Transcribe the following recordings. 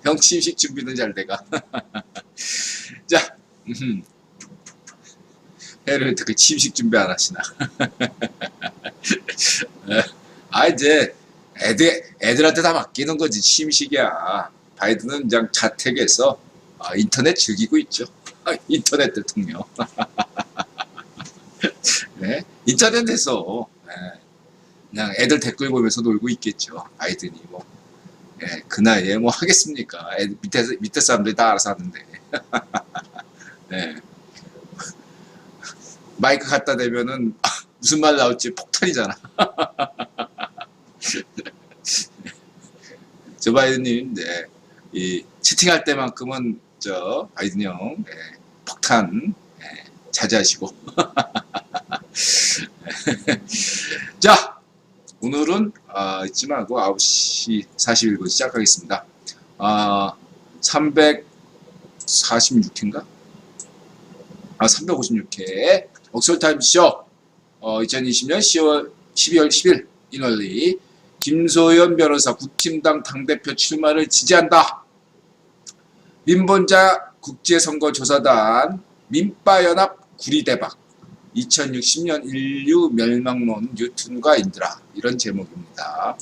형 취임식 준비는 잘 돼가. 자, 해를 어떻게 취임식 준비 안 하시나? 이제 애들한테 다 맡기는 거지. 취임식이야. 바이든은 그냥 자택에서 인터넷 즐기고 있죠. 인터넷 대통령. 네, 인터넷에서 그냥 애들 댓글 보면서 놀고 있겠죠. 바이든이 뭐. 그 나이에 뭐 하겠습니까? 밑에 사람들이 다 알아서 하는데. 네. 마이크 갖다 대면은 무슨 말 나올지 폭탄이잖아. 저 바이든님, 네, 이 채팅할 때만큼은 저 바이든 형 폭탄 자제하시고. 자, 오늘은 잊지 말고 9시 41분 시작하겠습니다. 346회인가? 356회 옥설타임쇼 2020년 12월 10일 인월리 김소연 변호사 국힘당 당대표 출마를 지지한다. 민본자 국제선거조사단 민빠연합 구리대박 2060년 인류 멸망론 뉴턴과 인드라 이런 제목입니다.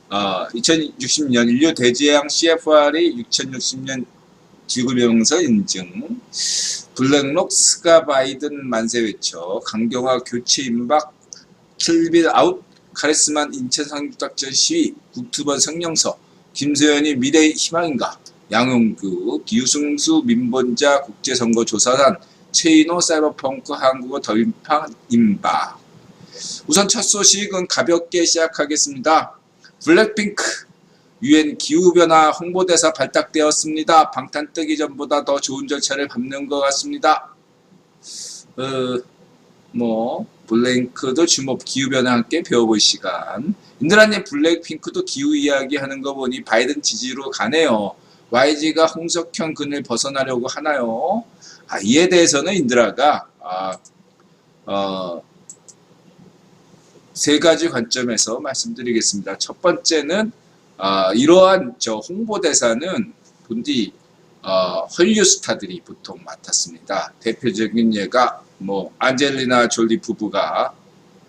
2060년 인류 대재앙 CFR이 2060년 지구명서 인증 블랙록 스가 바이든 만세 외쳐 강경화 교체 임박 킬빌 아웃 카리스만 인천 상륙작전 시위 국투번 성령서 김소연이 미래의 희망인가 양용규 유승수 민본자 국제선거조사단 최인호 사이버펑크 한국어 더빙판 임박. 우선 첫 소식은 가볍게 시작하겠습니다. 블랙핑크 UN 기후변화 홍보대사 발탁되었습니다. 방탄 뜨기 전보다 더 좋은 절차를 밟는 것 같습니다. 블랙핑크도 주목 기후변화 함께 배워볼 시간. 인드라님 블랙핑크도 기후 이야기 하는 거 보니 바이든 지지로 가네요. YG가 홍석현 근을 벗어나려고 하나요? 이에 대해서는 인드라가 세 가지 관점에서 말씀드리겠습니다. 첫 번째는 이러한 홍보대사는 본디 헐리우드 스타들이 보통 맡았습니다. 대표적인 예가 안젤리나 졸리 부부가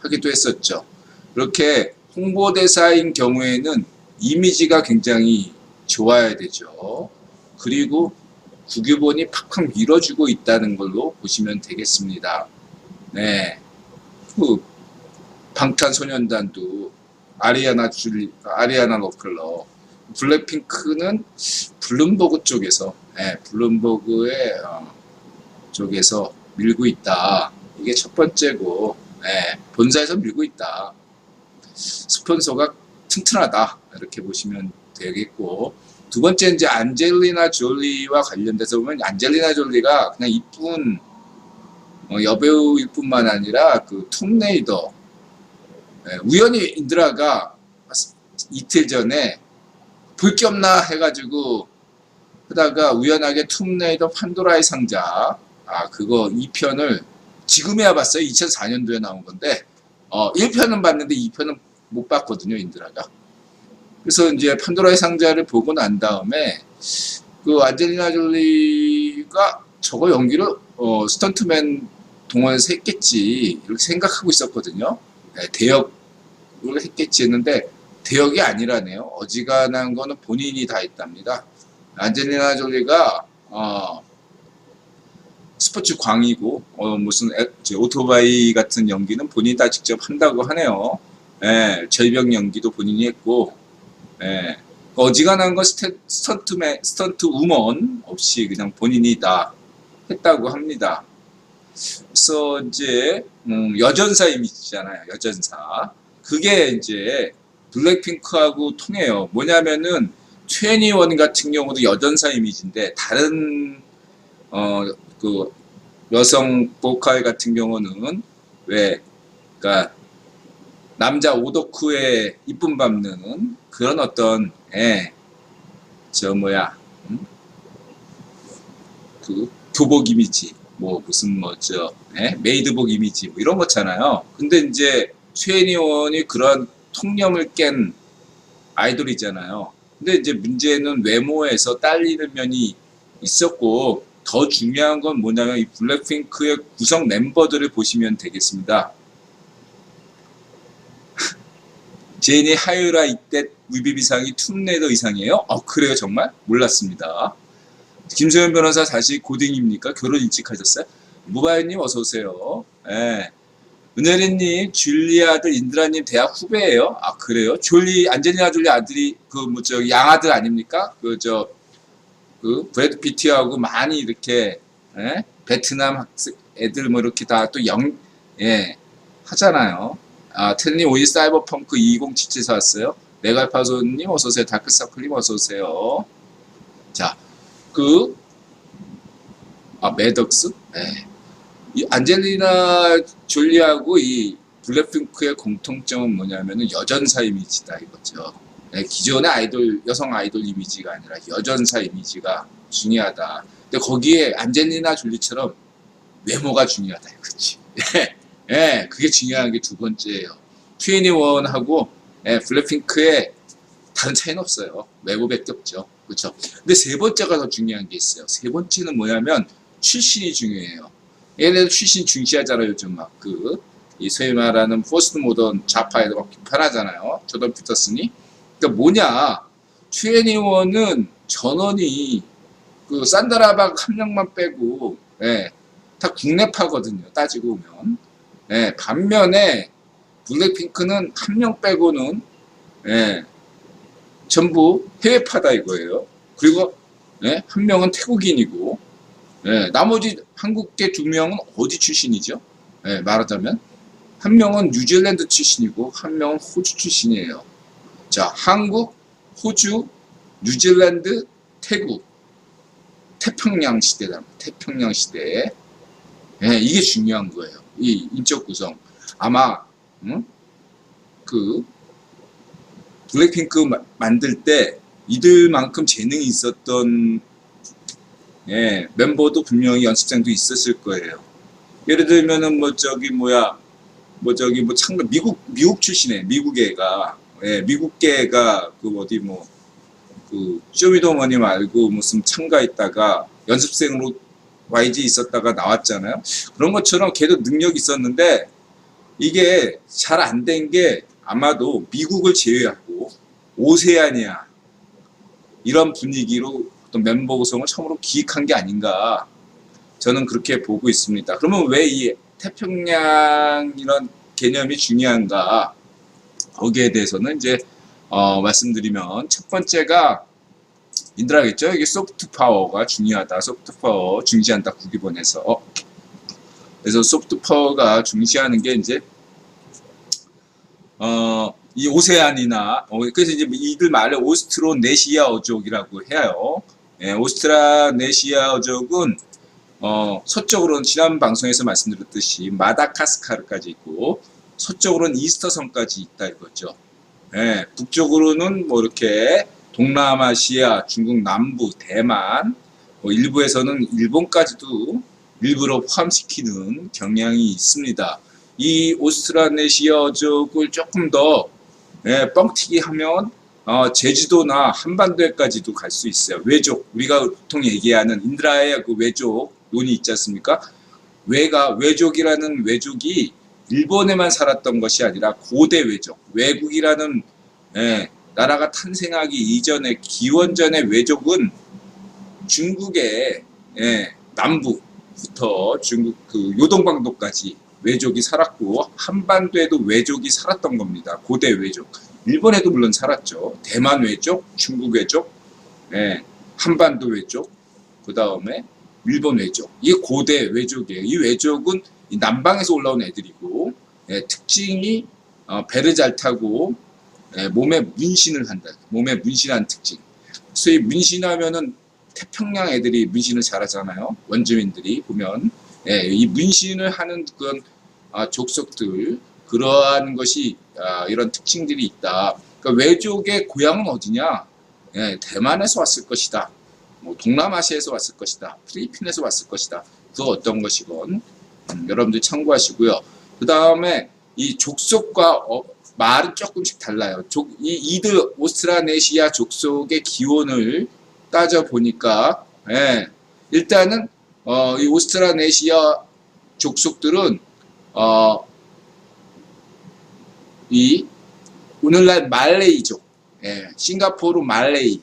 하기도 했었죠. 이렇게 홍보대사인 경우에는 이미지가 굉장히 좋아야 되죠. 그리고 국유본이 팍팍 밀어주고 있다는 걸로 보시면 되겠습니다. 네, 방탄소년단도 아리아나 로클러, 블랙핑크는 블룸버그 쪽에서, 블룸버그의 쪽에서 밀고 있다. 이게 첫 번째고, 본사에서 밀고 있다. 스폰서가 튼튼하다. 이렇게 보시면 되겠고, 두 번째 이제 안젤리나 졸리와 관련돼서 보면 안젤리나 졸리가 그냥 이쁜 여배우일 뿐만 아니라 톰 레이더, 우연히 인드라가 이틀 전에 볼 게 없나 해가지고 하다가 우연하게 톰 레이더 판도라의 상자 그거 2편을 지금에야 봤어요. 2004년도에 나온 건데 1편은 봤는데 2편은 못 봤거든요. 인드라가. 그래서 이제 판도라의 상자를 보고 난 다음에 안젤리나 졸리가 저거 연기를 스턴트맨 동원해서 했겠지 이렇게 생각하고 있었거든요. 대역을 했겠지 했는데 대역이 아니라네요. 어지간한 거는 본인이 다 했답니다. 안젤리나 졸리가 스포츠 광이고 무슨 오토바이 같은 연기는 본인이 다 직접 한다고 하네요. 절벽 연기도 본인이 했고, 어지간한 건 스턴트 우먼 없이 그냥 본인이 다 했다고 합니다. 그래서 이제 여전사 이미지잖아요. 여전사. 그게 이제 블랙핑크하고 통해요. 뭐냐면은 21 같은 경우도 여전사 이미지인데 다른 여성 보컬 같은 경우는 그러니까 남자 오덕후의 이쁨 밟는 그런 어떤 교복 이미지 메이드복 이미지 이런 거잖아요. 근데 이제 최애니원이 그런 통념을 깬 아이돌이잖아요. 근데 이제 문제는 외모에서 딸리는 면이 있었고, 더 중요한 건 뭐냐면 이 블랙핑크의 구성 멤버들을 보시면 되겠습니다. 제니 하유라 이때 위비비 상이 툼레이더 이상이에요? 그래요? 정말? 몰랐습니다. 김소연 변호사 사실 고딩입니까? 결혼 일찍 하셨어요? 무바이님 어서 오세요. 예. 은혜리님, 줄리 아들 인드라님 대학 후배예요? 그래요? 안젤리나 졸리 아들이 양아들 아닙니까? 브래드 피트하고 많이 이렇게 베트남 학생 애들 뭐 이렇게 다 또 하잖아요. 텔님 오이 사이버펑크 2077 사왔어요. 메갈파손님 어서오세요. 다크서클님 어서오세요. 자, 매덕스? 이 안젤리나 졸리하고 이 블랙핑크의 공통점은 뭐냐면은 여전사 이미지다 이거죠. 기존의 여성 아이돌 이미지가 아니라 여전사 이미지가 중요하다. 근데 거기에 안젤리나 졸리처럼 외모가 중요하다 이거지. 그게 중요한 게 두 번째예요. 21하고 블랙핑크의 다른 차이는 없어요. 외모밖에 없죠. 그렇죠. 근데 세 번째가 더 중요한 게 있어요. 세 번째는 뭐냐면 출신이 중요해요. 얘네들 출신 중시하잖아요. 요즘 이 소위 말하는 포스트 모던 좌파에도 막 비판하잖아요. 조던 피터슨이. 그러니까 뭐냐. 21은 전원이 산다라박 한 명만 빼고 다 국내파거든요. 따지고 보면. 반면에 블랙핑크는 한 명 빼고는 전부 해외파다 이거예요. 그리고 한 명은 태국인이고 나머지 한국계 두 명은 어디 출신이죠? 말하자면 한 명은 뉴질랜드 출신이고 한 명은 호주 출신이에요. 자, 한국, 호주, 뉴질랜드, 태국, 태평양 시대다. 태평양 시대. 이게 중요한 거예요. 이 인적 구성. 아마 블랙핑크 만들 때 이들만큼 재능이 있었던 멤버도 분명히 연습생도 있었을 거예요. 예를 들면은 미국 출신에 미국애가 미국계가 쇼미더머니 말고 무슨 참가했다가 연습생으로 YG 있었다가 나왔잖아요. 그런 것처럼 걔도 능력이 있었는데 이게 잘 안 된 게 아마도 미국을 제외하고 오세아니아 이런 분위기로 어떤 멤버 구성을 처음으로 기획한 게 아닌가 저는 그렇게 보고 있습니다. 그러면 왜 이 태평양 이런 개념이 중요한가 거기에 대해서는 이제 말씀드리면 첫 번째가 인드라겠죠. 이게 소프트 파워가 중요하다. 소프트 파워 중시한다. 국기본에서. 그래서 소프트 파워가 중시하는 게 이제 이 오세안이나 그래서 이제 이들 말을 오스트로네시아어족이라고 해요. 오스트라네시아어족은 서쪽으로는 지난 방송에서 말씀드렸듯이 마다가스카르까지 있고 서쪽으로는 이스터섬까지 있다 이거죠. 북쪽으로는 이렇게 동남아시아, 중국 남부, 대만, 일부에서는 일본까지도 일부러 포함시키는 경향이 있습니다. 이 오스트라네시아족을 조금 더 뻥튀기 하면 제주도나 한반도에까지도 갈 수 있어요. 외족, 우리가 보통 얘기하는 인드라의 그 외족론이 있지 않습니까? 외족이라는 외족이 일본에만 살았던 것이 아니라 고대 외족, 외국이라는 나라가 탄생하기 이전에 기원전의 외족은 중국의 남부부터 중국 요동방도까지 외족이 살았고 한반도에도 외족이 살았던 겁니다. 고대 외족. 일본에도 물론 살았죠. 대만 외족, 중국 외족, 한반도 외족, 그 다음에 일본 외족. 이게 고대 외족이에요. 이 외족은 남방에서 올라온 애들이고 특징이 배를 잘 타고 몸에 문신을 한다. 몸에 문신한 특징. 소위 문신하면은 태평양 애들이 문신을 잘하잖아요. 원주민들이 보면 이 문신을 하는 그런 족속들 그러한 것이 이런 특징들이 있다. 그러니까 외족의 고향은 어디냐? 대만에서 왔을 것이다. 동남아시아에서 왔을 것이다. 필리핀에서 왔을 것이다. 그 어떤 것이건 여러분들 참고하시고요. 그 다음에 이 족속과 말은 조금씩 달라요. 이들 오스트라네시아 족속의 기원을 따져 보니까, 예, 일단은 이 오스트라네시아 족속들은 어, 이 오늘날 말레이족, 예, 싱가포르 말레이,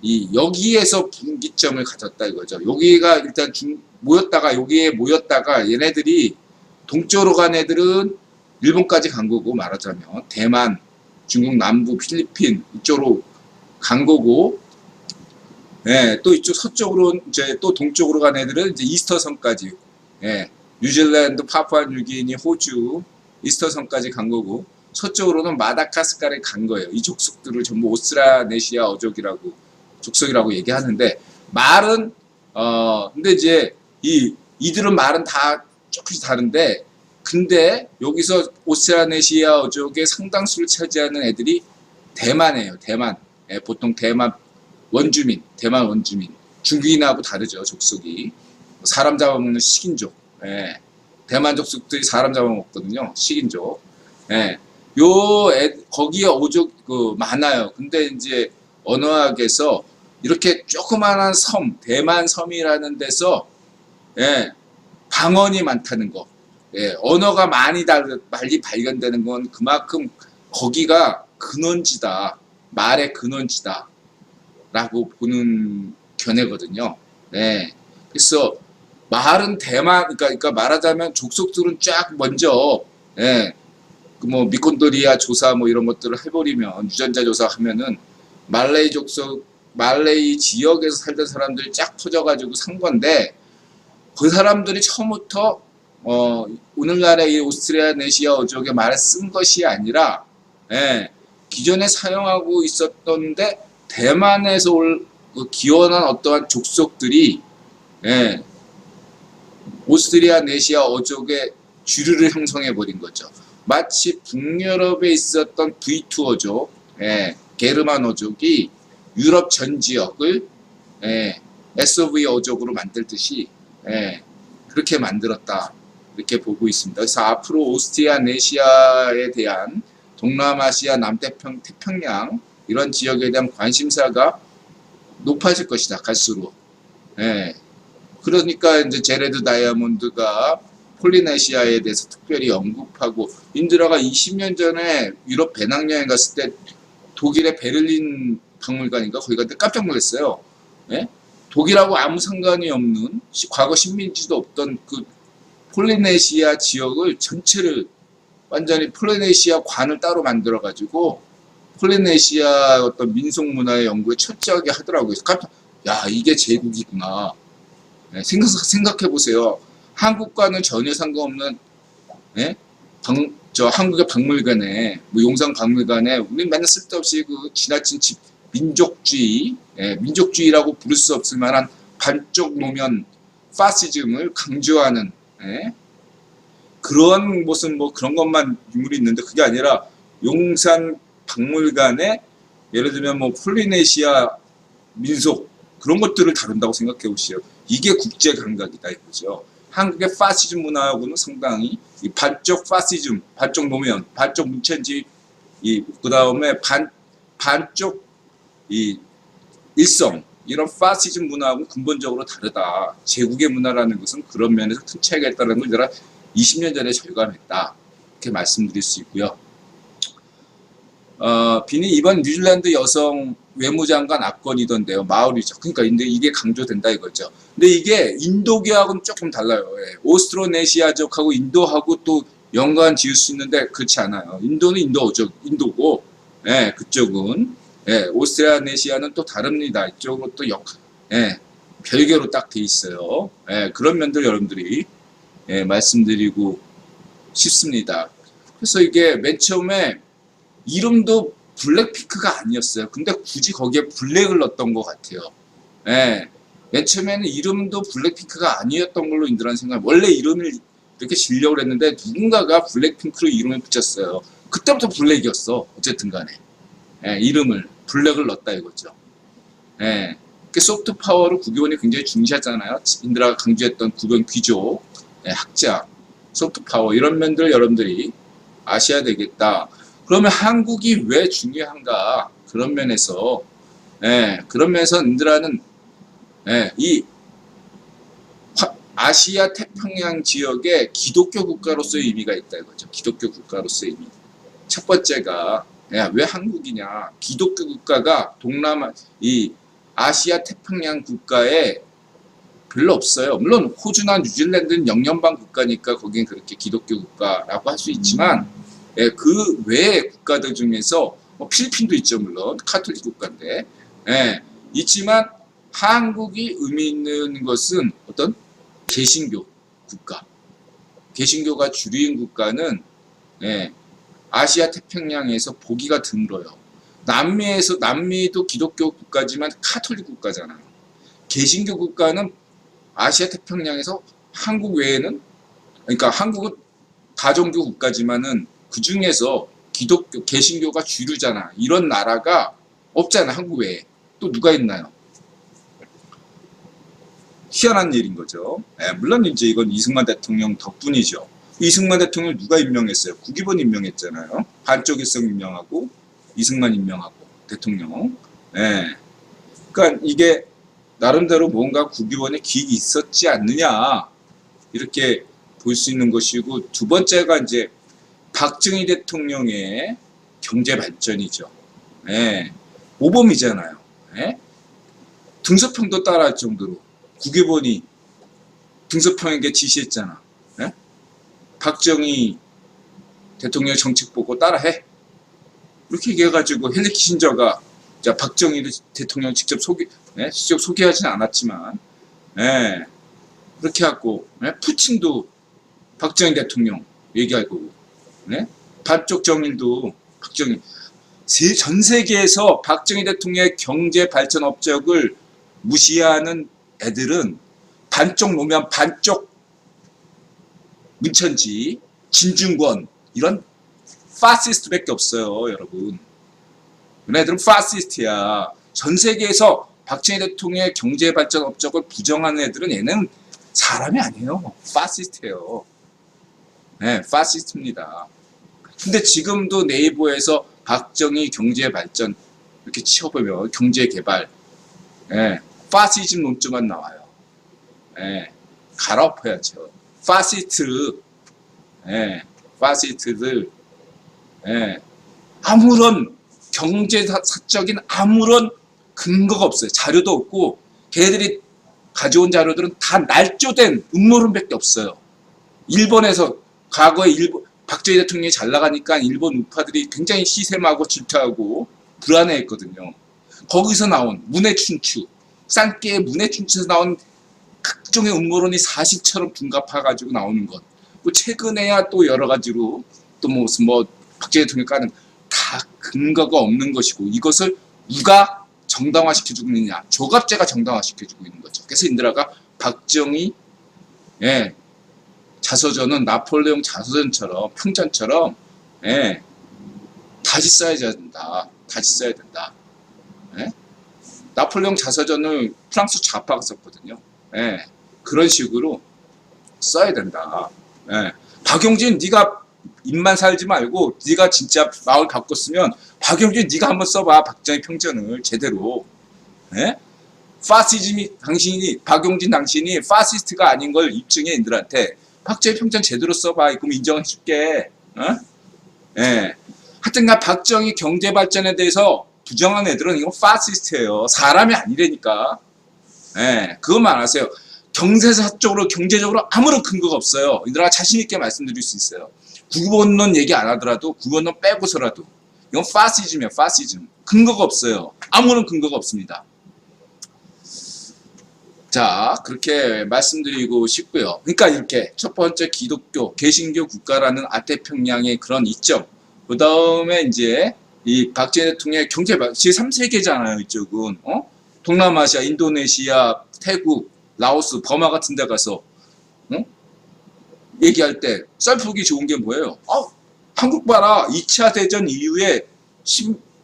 이 여기에서 분기점을 가졌다 이거죠. 여기가 일단 모였다가 여기에 모였다가 얘네들이 동쪽으로 간 애들은 일본까지 간 거고 말하자면 대만, 중국 남부, 필리핀 이쪽으로 간 거고, 예, 또 이쪽 서쪽으로 이제 또 동쪽으로 간 애들은 이제 이스터섬까지, 예, 뉴질랜드, 파푸아뉴기니, 호주, 이스터섬까지 간 거고 서쪽으로는 마다가스카르에 간 거예요. 이 족속들을 전부 오스트라네시아 어족이라고 족속이라고 얘기하는데 말은 근데 이제 이들은 말은 다 조금씩 다른데 근데 여기서 오스트라네시아 어족의 상당수를 차지하는 애들이 대만이에요. 대만. 예, 보통 대만 원주민. 중국인하고 다르죠. 족속이. 사람 잡아먹는 식인족. 예, 대만 족속들이 사람 잡아먹거든요. 식인족. 예, 거기에 어족 많아요. 근데 이제 언어학에서 이렇게 조그마한 섬, 대만 섬이라는 데서, 예, 방언이 많다는 거. 예, 언어가 많이 발견되는 건 그만큼 거기가 근원지다. 말의 근원지다. 라고 보는 견해거든요. 예. 그래서 말은 그러니까 말하자면 족속들은 쫙 먼저, 예, 뭐 미콘도리아 조사 뭐 이런 것들을 해버리면 유전자 조사하면은 말레이 족속, 말레이 지역에서 살던 사람들이 쫙 퍼져가지고 산 건데 그 사람들이 처음부터 오늘날의 이 오스트라네시아 어족의 말을 쓴 것이 아니라, 예, 기존에 사용하고 있었던데 대만에서 기원한 어떠한 족속들이, 예, 오스트라네시아 어족의 주류를 형성해 버린 거죠. 마치 북유럽에 있었던 V2 어족, 예, 게르만 어족이 유럽 전 지역을, 예, SOV 어족으로 만들듯이, 예, 그렇게 만들었다 이렇게 보고 있습니다. 그래서 앞으로 오스트라네시아에 대한 동남아시아, 태평양 이런 지역에 대한 관심사가 높아질 것이다 갈수록. 예. 그러니까 이제 제레드 다이아몬드가 폴리네시아에 대해서 특별히 언급하고 인드라가 20년 전에 유럽 배낭여행 갔을 때 독일의 베를린 박물관인가 거기 갔는데 깜짝 놀랐어요. 예? 독일하고 아무 상관이 없는 과거 식민지도 없던 그 폴리네시아 지역을 전체를 완전히 폴리네시아 관을 따로 만들어 가지고 폴리네시아 어떤 민속 문화의 연구에 철저하게 하더라고요. 야, 이게 제국이구나. 네, 생각해 보세요. 한국과는 전혀 상관없는, 예? 한국의 박물관에, 뭐 용산 박물관에 우리 맨날 쓸데없이 그 지나친 민족주의, 예, 민족주의라고 부를 수 없을 만한 반쪽 노면 파시즘을 강조하는, 예? 그런 무슨 뭐 그런 것만 유물이 있는데 그게 아니라 용산 박물관에 예를 들면 뭐 폴리네시아 민속 그런 것들을 다룬다고 생각해 보시죠. 이게 국제 감각이다 이거죠. 한국의 파시즘 문화하고는 상당히 이 반쪽 파시즘, 반쪽 노면, 반쪽 문체인지 그 다음에 반쪽 이 일성 이런 파시즘 문화하고 근본적으로 다르다. 제국의 문화라는 것은 그런 면에서 큰 차이가 있다는 걸 제가 20년 전에 절감했다. 이렇게 말씀드릴 수 있고요. 비니 이번 뉴질랜드 여성 외무장관 압권이던데요. 마오리족. 그러니까 근데 이게 강조된다 이거죠. 근데 이게 인도계하고는 조금 달라요. 예. 오스트로네시아족하고 인도하고 또 연관 지을 수 있는데 그렇지 않아요. 인도는 인도고, 예, 그쪽은, 예, 오스트라네시아는 또 다릅니다. 이쪽은 또 예, 별개로 딱 돼 있어요. 예, 그런 면들 여러분들이, 예, 말씀드리고 싶습니다. 그래서 이게 맨 처음에 이름도 블랙핑크가 아니었어요. 근데 굳이 거기에 블랙을 넣었던 것 같아요. 예. 맨 처음에는 이름도 블랙핑크가 아니었던 걸로 인들한 생각. 원래 이름을 이렇게 지려고 했는데 누군가가 블랙핑크로 이름을 붙였어요. 그때부터 블랙이었어. 어쨌든 간에. 예, 이름을 블랙을 넣었다 이거죠. 예. 소프트 파워를 국유원이 굉장히 중시하잖아요. 인드라가 강조했던 구변 귀족, 예, 학자, 소프트 파워 이런 면들 여러분들이 아셔야 되겠다. 그러면 한국이 왜 중요한가? 그런 면에서, 그런 면에서 인드라는, 이 아시아 태평양 지역에 기독교 국가로서의 의미가 있다 이거죠. 기독교 국가로서의 의미. 첫 번째가, 왜 한국이냐? 기독교 국가가 동남아, 이 아시아 태평양 국가에 별로 없어요. 물론 호주나 뉴질랜드는 영연방 국가니까 거긴 그렇게 기독교 국가라고 할 수 있지만, 그 외의 국가들 중에서 필리핀도 있죠. 물론 카톨릭 국가인데, 있지만 한국이 의미 있는 것은 어떤 개신교 국가, 개신교가 주류인 국가는 아시아 태평양에서 보기가 드물어요. 남미도 기독교 국가지만 카톨릭 국가잖아요. 개신교 국가는 아시아 태평양에서 한국 외에는, 그러니까 한국은 다종교 국가지만은 그 중에서 기독교 개신교가 주류잖아. 이런 나라가 없잖아. 한국 외에 또 누가 있나요? 희한한 일인 거죠. 물론 이제 이건 이승만 대통령 덕분이죠. 이승만 대통령 누가 임명했어요? 국기본 임명했잖아요. 반쪽일성 임명하고 이승만 임명하고 대통령. 그러니까 이게 나름대로 뭔가 국기본에 기익이 있었지 않느냐 이렇게 볼 수 있는 것이고, 두 번째가 이제 박정희 대통령의 경제 발전이죠. 모범이잖아요. 등소평도 따라할 정도로 국기본이 등소평에게 지시했잖아. 박정희 대통령 정책 보고 따라해. 이렇게 얘기해가지고 헨리 키신저가 박정희 대통령 직접 소개하지는 않았지만, 그렇게 하고, 푸틴도 박정희 대통령 얘기할 거고, 반쪽 정일도 박정희. 전 세계에서 박정희 대통령의 경제 발전 업적을 무시하는 애들은 반쪽 노면, 반쪽 문천지, 진중권 이런 파시스트밖에 없어요, 여러분. 얘네들은 파시스트야. 전 세계에서 박정희 대통령의 경제 발전 업적을 부정하는 애들은 얘는 사람이 아니에요. 파시스트예요. 파시스트입니다. 근데 지금도 네이버에서 박정희 경제 발전 이렇게 치워보면 경제 개발, 파시즘 논조만 나와요. 갈아엎어야죠. 파시스트들, 아무런 경제사적인 아무런 근거가 없어요. 자료도 없고, 걔네들이 가져온 자료들은 다 날조된 음모론밖에 없어요. 일본에서 과거에 박정희 대통령이 잘 나가니까 일본 우파들이 굉장히 시샘하고 질투하고 불안해했거든요. 거기서 나온 문해춘추, 쌍깨의 문해춘추에서 나온 각종의 음모론이 사실처럼 둔갑해가지고 나오는 것. 또 최근에야 또 여러 가지로 또 무슨 박정희 대통령 까는 다 근거가 없는 것이고, 이것을 누가 정당화시켜주고 있느냐? 조갑제가 정당화시켜주고 있는 거죠. 그래서 인드라가 박정희 자서전은 나폴레옹 자서전처럼 평전처럼 다시 써야 된다. 다시 써야 된다. 나폴레옹 자서전을 프랑스 좌파가 썼거든요. 그런 식으로 써야 된다. 박용진, 네가 입만 살지 말고 네가 진짜 마음을 바꿨으면 박용진 네가 한번 써봐. 박정희 평전을 제대로. 파시즘이 박용진 당신이 파시스트가 아닌 걸 입증해. 인들한테 박정희 평전 제대로 써봐. 그럼 인정해줄게. 하여튼간 박정희 경제 발전에 대해서 부정한 애들은 이건 파시스트예요. 사람이 아니라니까. 그것만 아세요. 경제사적으로 경제적으로 아무런 근거가 없어요. 인들아 자신 있게 말씀드릴 수 있어요. 국원론 얘기 안 하더라도 국원론 빼고서라도 이건 파시즘이에요. 파시즘. 근거가 없어요. 아무런 근거가 없습니다. 자, 그렇게 말씀드리고 싶고요. 그러니까 이렇게 첫 번째 기독교, 개신교 국가라는 아태평양의 그런 이점. 그 다음에 이제 이 박정희 대통령의 경제 지금 3세계잖아요. 이쪽은. 동남아시아, 인도네시아, 태국, 라오스, 버마 같은 데 가서 얘기할 때 썰풀기 좋은 게 뭐예요? 한국 봐라. 2차 대전 이후에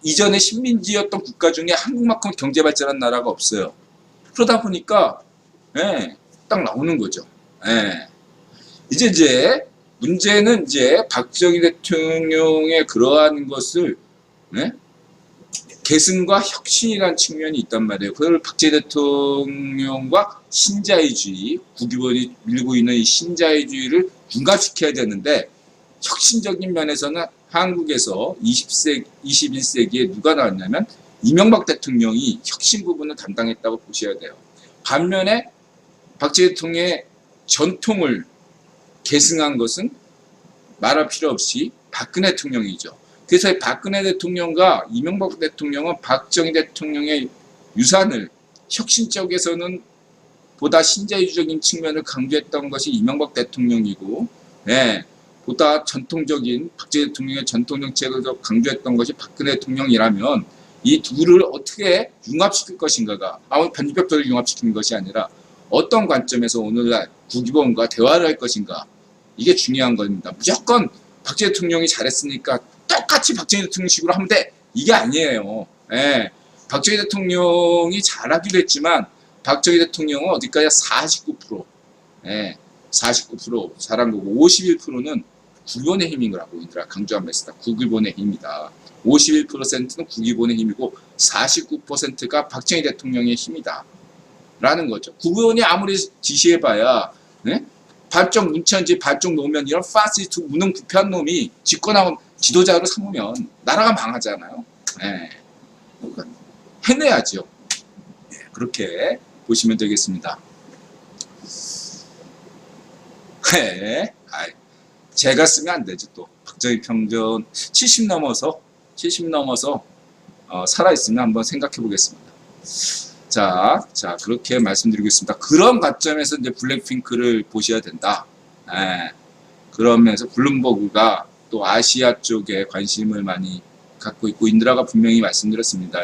이전에 식민지였던 국가 중에 한국만큼 경제 발전한 나라가 없어요. 그러다 보니까 딱 나오는 거죠. 이제 문제는 이제 박정희 대통령의 그러한 것을 네? 계승과 혁신이라는 측면이 있단 말이에요. 그걸 박정희 대통령과 신자유주의, 국유본이 밀고 있는 이 신자유주의를 융합시켜야 되는데 혁신적인 면에서는 한국에서 21세기에 누가 나왔냐면 이명박 대통령이 혁신 부분을 담당했다고 보셔야 돼요. 반면에 박정희 대통령의 전통을 계승한 것은 말할 필요 없이 박근혜 대통령이죠. 그래서 박근혜 대통령과 이명박 대통령은 박정희 대통령의 유산을 혁신 쪽에서는 보다 신자유주의적인 측면을 강조했던 것이 이명박 대통령이고, 네, 보다 전통적인 박정희 대통령의 전통 정책을 더 강조했던 것이 박근혜 대통령이라면 이 둘을 어떻게 융합시킬 것인가가 아무 편집법도를 융합시키는 것이 아니라 어떤 관점에서 오늘날 국유본과 대화를 할 것인가, 이게 중요한 겁니다. 무조건 박정희 대통령이 잘했으니까 똑같이 박정희 대통령식으로 하면 돼, 이게 아니에요. 예. 박정희 대통령이 잘하기도 했지만 박정희 대통령은 어디까지 49%, 예, 49% 잘한 거고 51%는 국유본의 힘인 거라고 강조한 바 있습니다. 국유본의 힘이다. 51%는 국유본의 힘이고 49%가 박정희 대통령의 힘이다 라는 거죠. 국유본이 아무리 지시해봐야, 네? 발정 문천지, 발정 노면 이런 파시스트 무능 부패한 놈이 집권하고 지도자로 삼으면 나라가 망하잖아요. 네. 해내야죠. 네, 그렇게 보시면 되겠습니다. 네. 제가 쓰면 안 되죠. 또 박정희 평전 70 넘어서 살아있으면 한번 생각해 보겠습니다. 자, 그렇게 말씀드리고 있습니다. 그런 관점에서 이제 블랙핑크를 보셔야 된다. 예, 그러면서 블룸버그가 또 아시아 쪽에 관심을 많이 갖고 있고, 인드라가 분명히 말씀드렸습니다.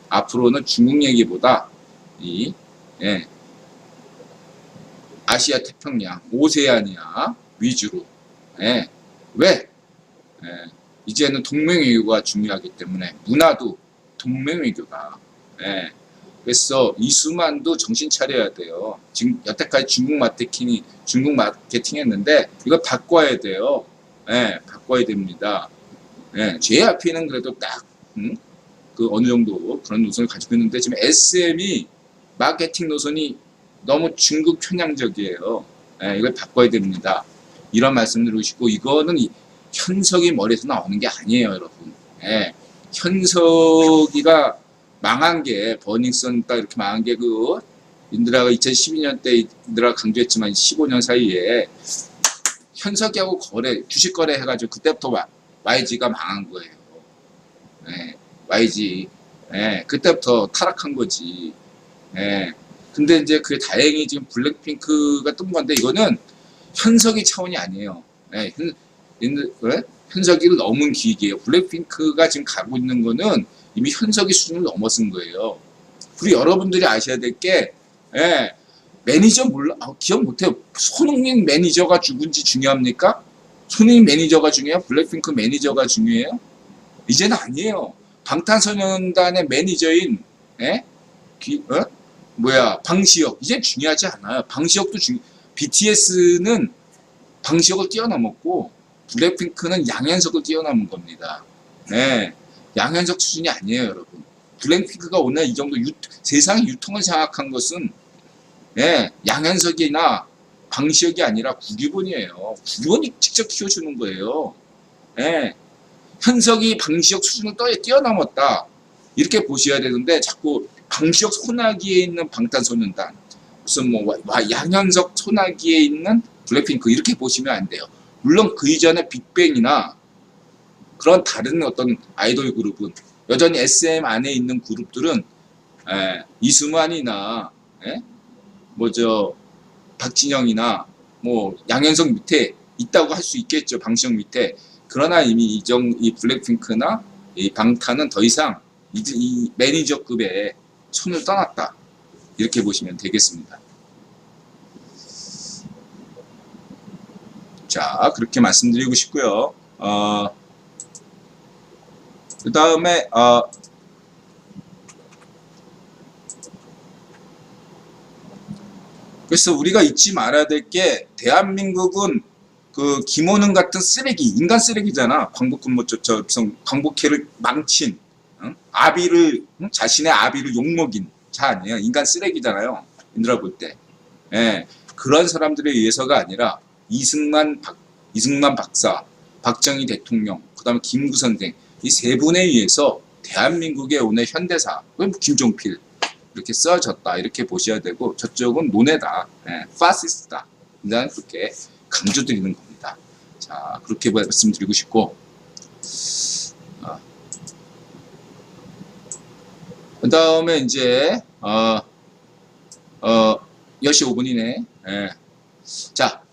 앞으로는 중국 얘기보다 예, 아시아 태평양, 오세아니아 위주로, 예, 왜? 예, 이제는 동맹외교가 중요하기 때문에 문화도 동맹외교다. 예. 그래서 이수만도 정신 차려야 돼요. 지금 여태까지 중국 마케팅 했는데 이거 바꿔야 돼요. 예, 바꿔야 됩니다. 예, JYP는 그래도 딱 그 어느 정도 그런 노선을 가지고 있는데 지금 SM이 마케팅 노선이 너무 중국 편향적이에요. 예, 이걸 바꿔야 됩니다. 이런 말씀 드리고 싶고, 이거는 현석이 머리에서 나오는 게 아니에요, 여러분. 예, 현석이가 망한 게, 버닝썬 딱 이렇게 망한 게, 인드라가 2012년 때 인드라가 강조했지만 15년 사이에 현석이하고 주식 거래 해가지고 그때부터 YG가 망한 거예요. 예, YG. 예, 그때부터 타락한 거지. 예, 근데 이제 그게 다행히 지금 블랙핑크가 뜬 건데, 이거는 현석이 차원이 아니에요. 예, 현석이를 넘은 기획이에요. 블랙핑크가 지금 가고 있는 거는 이미 현석이 수준을 넘어선 거예요. 그리고 여러분들이 아셔야 될 게, 예, 매니저 몰라? 기억 못해요. 손흥민 매니저가 누군지 중요합니까? 손흥민 매니저가 중요해요? 블랙핑크 매니저가 중요해요? 이제는 아니에요. 방탄소년단의 매니저인, 예? 방시혁. 이제 중요하지 않아요. 방시혁도 BTS는 방시혁을 뛰어넘었고, 블랙핑크는 양현석을 뛰어넘은 겁니다. 네. 양현석 수준이 아니에요, 여러분. 블랙핑크가 오늘 이 정도 세상의 유통을 장악한 것은, 네, 양현석이나 방시혁이 아니라 국유본이에요. 국유본이 직접 키워주는 거예요. 네. 현석이 방시혁 수준을 뛰어넘었다, 이렇게 보셔야 되는데, 자꾸 방시혁 소나기에 있는 방탄소년단, 무슨 양현석 소나기에 있는 블랙핑크, 이렇게 보시면 안 돼요. 물론 그 이전에 빅뱅이나 그런 다른 어떤 아이돌 그룹은, 여전히 SM 안에 있는 그룹들은 이수만이나 박진영이나 양현석 밑에 있다고 할 수 있겠죠. 방시혁 밑에. 그러나 이미 이 블랙핑크나 이 방탄은 더 이상 이 매니저급의 손을 떠났다, 이렇게 보시면 되겠습니다. 자, 그렇게 말씀드리고 싶고요. 그 다음에 그래서 우리가 잊지 말아야 될 게, 대한민국은 그 김원흥 같은 쓰레기, 인간 쓰레기잖아. 광복회를 망친, 응? 아비를, 응? 자신의 아비를 욕먹인 자 아니에요. 인간 쓰레기잖아요. 인들아 볼 때. 예, 그런 사람들에 의해서가 아니라 이승만 박사, 박정희 대통령, 그다음에 김구 선생 이 세 분에 의해서 대한민국의 오늘 현대사, 김종필 이렇게 써졌다 이렇게 보셔야 되고 저쪽은 논해다, 예, 파시스트다. 일단 그렇게 강조드리는 겁니다. 자, 그렇게 말씀드리고 싶고, 그 다음에 이제 10시 5분이네. 예. 자,